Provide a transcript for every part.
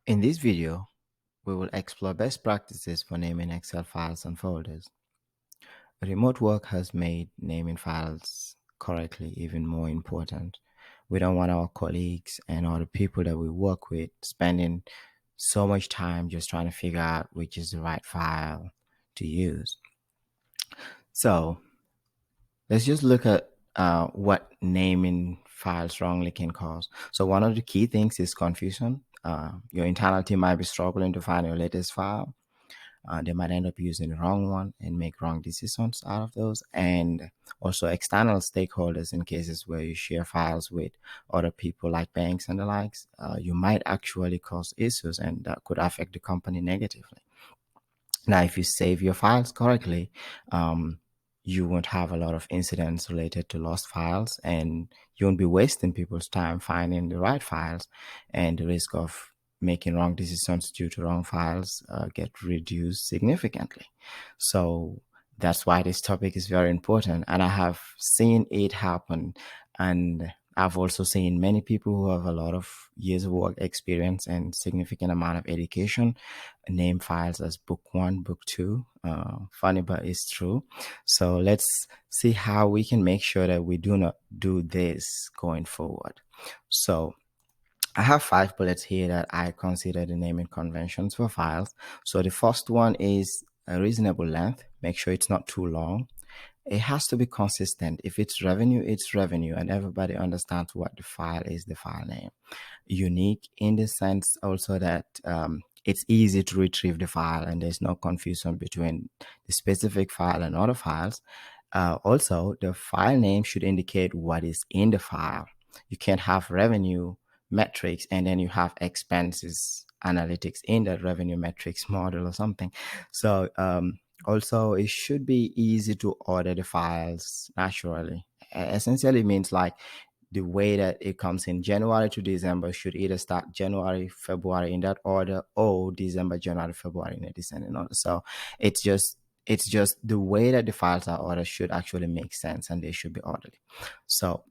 In this video, we will explore best practices for naming Excel files and folders. Remote work has made naming files correctly even more important. We don't want our colleagues and other people that we work with spending so much time just trying to figure out which is the right file to use. So let's just look at what naming files wrongly can cause. So one of the key things is confusion. Your internal team might be struggling to find your latest file. They might end up using the wrong one and make wrong decisions out of those. And also external stakeholders in cases where you share files with other people like banks and the likes, you might actually cause issues and that could affect the company negatively. Now, if you save your files correctly, you won't have a lot of incidents related to lost files, and you won't be wasting people's time finding the right files, and the risk of making wrong decisions due to wrong files get reduced significantly. So that's why this topic is very important, and I have seen it happen, and I've also seen many people who have a lot of years of work experience and significant amount of education name files as book one, book two. Funny, but it's true. So let's see how we can make sure that we do not do this going forward. So I have 5 bullets here that I consider the naming conventions for files. So the first one is a reasonable length. Make sure it's not too long. It has to be consistent. If it's revenue, and everybody understands what the file is, the file name. Unique in the sense also that it's easy to retrieve the file and there's no confusion between the specific file and other files. Also, the file name should indicate what is in the file. You can't have revenue metrics and then you have expenses analytics in that revenue metrics model or something. So also, it should be easy to order the files naturally. Essentially means like the way that it comes in January to December should either start January, February in that order, or December, January, February in a descending order. So it's just the way that the files are ordered should actually make sense and they should be orderly. So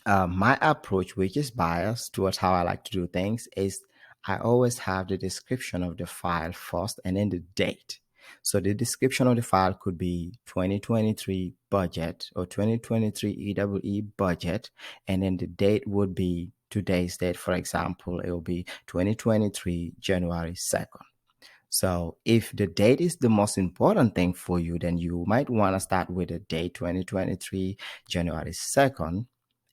my approach, which is biased towards how I like to do things, is I always have the description of the file first and then the date. So the description of the file could be 2023 budget or 2023 EWE budget, and then the date would be today's date. For example, it will be 2023 January 2nd. So if the date is the most important thing for you, then you might want to start with the date 2023 January 2nd,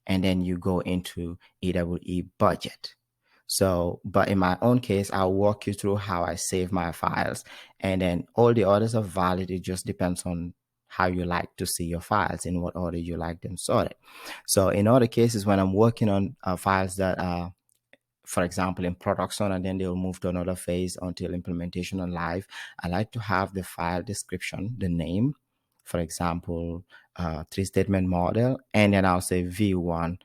and then you go into EWE budget. So, but in my own case, I'll walk you through how I save my files, and then all the others are valid. It just depends on how you like to see your files, in what order you like them sorted. So in other cases, when I'm working on files that are, for example, in production, and then they'll move to another phase until implementation on live, I like to have the file description, the name, for example, 3-statement model, and then I'll say V1.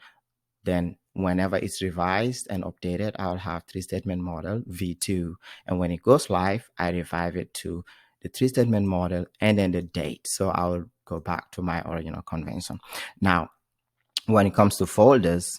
Then whenever it's revised and updated, I'll have 3-statement model V2. And when it goes live, I revive it to the 3-statement model and then the date. So I'll go back to my original convention. Now, when it comes to folders,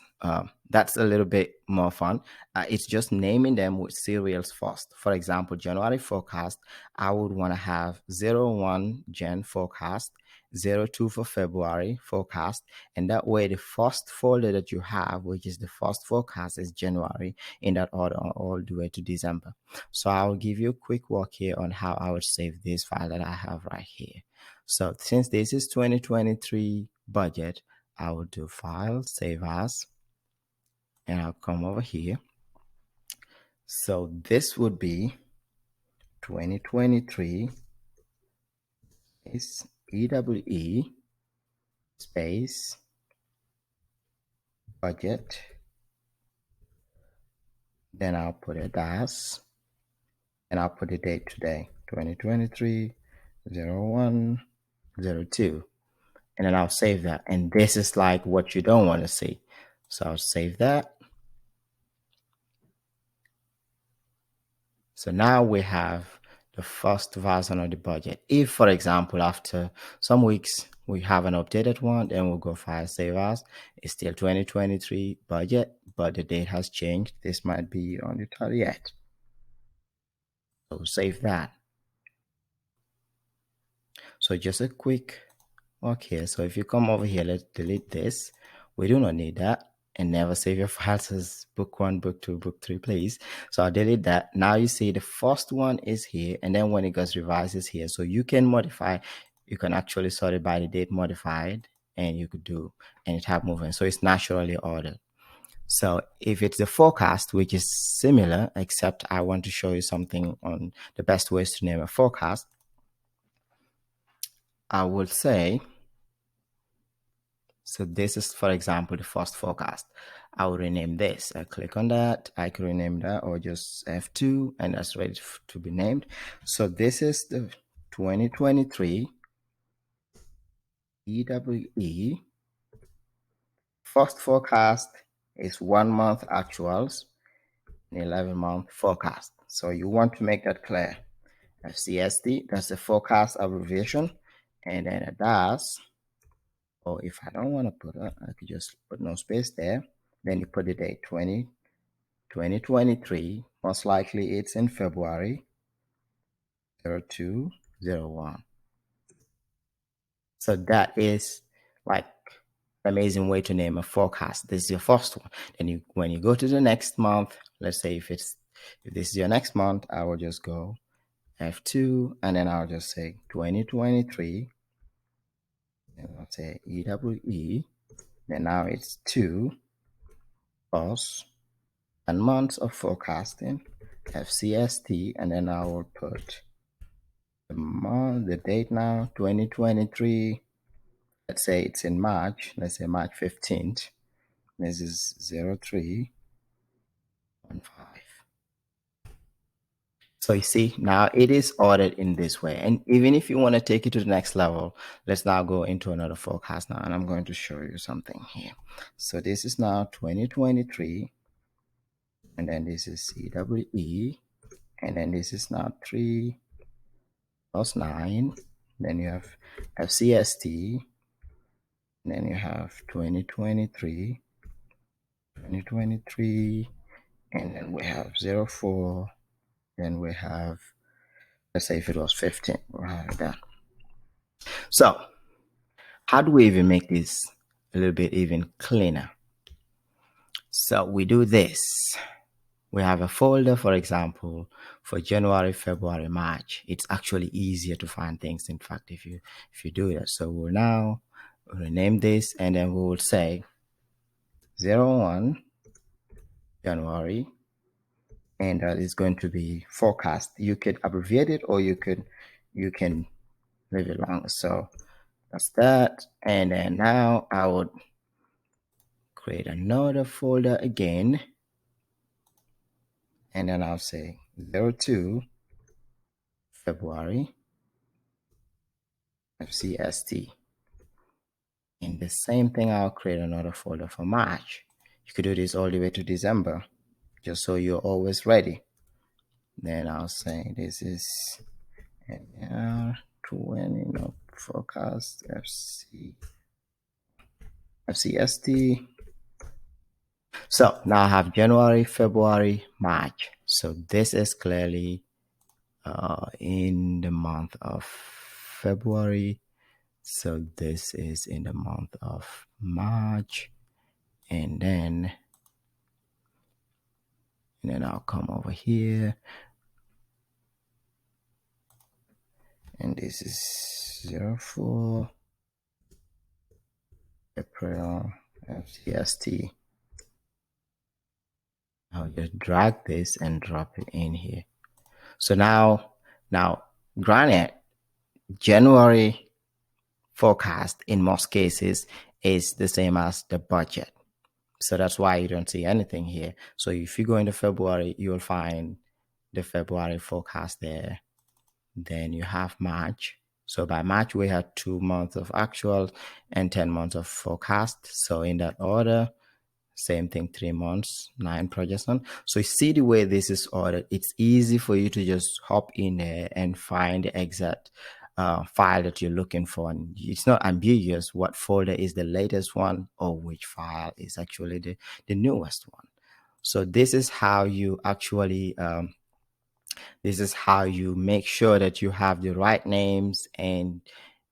that's a little bit more fun. It's just naming them with serials first. For example, January forecast, I would want to have 01 Jan forecast, 02 for February forecast, and that way the first folder that you have, which is the first forecast, is January in that order all the way to December. So I'll give you a quick walk here on how I would save this file that I have right here. So since this is 2023 budget, I will do File, Save As, and I'll come over here. So this would be 2023 is EWE space budget. Then I'll put it as, and I'll put the date today, 2023 01 02. And then I'll save that. And this is like what you don't want to see. So I'll save that. So now we have the first version of the budget. If, for example, after some weeks, we have an updated one, then we'll go File, Save As. It's still 2023 budget, but the date has changed. This might be on the 30th. So save that. So just a quick walk here. So if you come over here, let's delete this. We do not need that. And never save your files as book 1, book 2, book 3, please. So I'll delete that. Now you see the first one is here, and then when it gets revised is here. So you can modify, you can actually sort it by the date modified, and you could do any type movement. So it's naturally ordered. So if it's the forecast, which is similar, except I want to show you something on the best ways to name a forecast, I would say, so this is, for example, the first forecast. I will rename this. I click on that. I can rename that, or just F2, and that's ready to be named. So this is the 2023 EWE. First forecast is 1 month actuals and 11-month forecast. So you want to make that clear. FCST, that's the forecast abbreviation, and then a dash. Or if I don't want to put it, I could just put no space there. Then you put the date 2023. Most likely it's in February 0201. So that is like an amazing way to name a forecast. This is your first one. Then when you go to the next month, let's say if this is your next month, I will just go F2, and then I'll just say 2023, and I'll say EWE. Then now it's 2 plus and months of forecasting, FCST, and then I will put the month, the date now, 2023. Let's say it's in March. Let's say March 15th. This is 0315. So you see, now it is ordered in this way. And even if you want to take it to the next level, let's now go into another forecast now. And I'm going to show you something here. So this is now 2023. And then this is CWE. And then this is now 3 plus 9. Then you have FCST. And then you have 2023. And then we have 04. Then we have, let's say if it was 15, we'll have that. So how do we even make this a little bit even cleaner? So we do this. We have a folder, for example, for January, February, March. It's actually easier to find things, in fact, if you do that. So we'll now rename this, and then we will say 01 January, and that is going to be forecast. You could abbreviate it, or you can leave it long. So that's that. And then now I would create another folder again, and then I'll say 02 February FCST. And the same thing, I'll create another folder for March. You could do this all the way to December, just so you're always ready. Then I'll say this is NR20 forecast FCST. So now I have January, February, March. So this is clearly in the month of February. So this is in the month of March, and then I'll come over here, and this is 04 April FCST. I'll just drag this and drop it in here. So now granted, January forecast in most cases is the same as the budget. So that's why you don't see anything here. So if you go into February, you'll find the February forecast there. Then you have March. So by March, we had 2 months of actual and 10 months of forecast. So in that order, same thing, 3 months, 9 projects on. So you see the way this is ordered. It's easy for you to just hop in there and find the exact file that you're looking for. And it's not ambiguous what folder is the latest one or which file is actually the newest one. So this is how you actually This is how you make sure that you have the right names and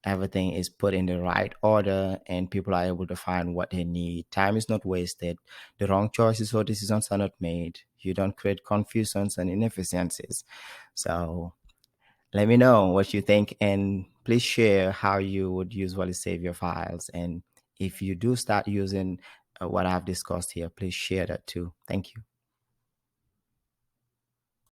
everything is put in the right order and people are able to find what they need. Time is not wasted. The wrong choices or decisions are not made. You don't create confusions and inefficiencies. So let me know what you think and please share how you would usually save your files. And if you do start using what I've discussed here, please share that too. Thank you.